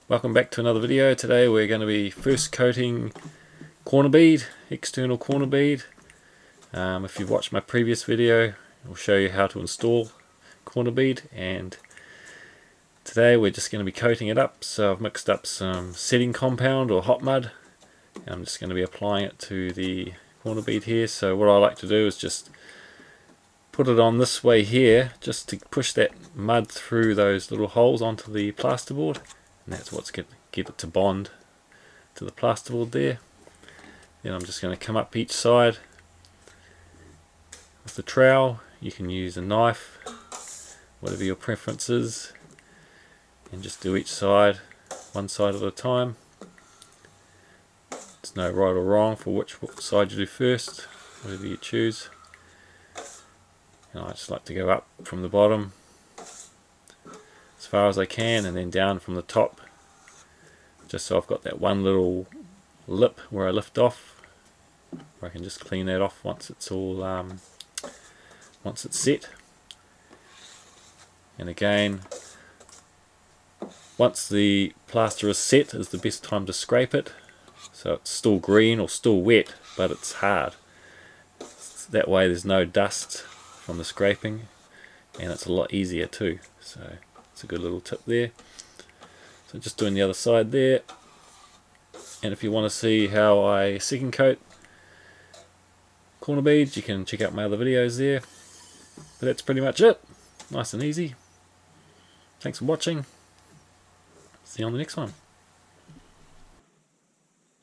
Welcome back to another video. Today we're going to be first coating corner bead, external corner bead. If you've watched my previous video, I'll show you how to install corner bead, and today we're just going to be coating it up. So I've mixed up some setting compound or hot mud, and I'm just going to be applying it to the corner bead here. So what I like to do is just put it on this way here, just to push that mud through those little holes onto the plasterboard. And that's what's get it to bond to the plasterboard there. Then I'm just going to come up each side with the trowel. You can use a knife, whatever your preference is, and just do each side, one side at a time. There's no right or wrong for which side you do first, whatever you choose. And I just like to go up from the bottom as far as I can, and then down from the top, just so I've got that one little lip where I lift off, where I can just clean that off once it's all once it's set. And again, once the plaster is set is the best time to scrape it, so it's still green or still wet but it's hard. That way there's no dust from the scraping, and it's a lot easier too. So it's a good little tip there. So just doing the other side there, and if you want to see how I second coat corner beads, you can check out my other videos there. But that's pretty much it. Nice and easy. Thanks for watching. See you on the next one.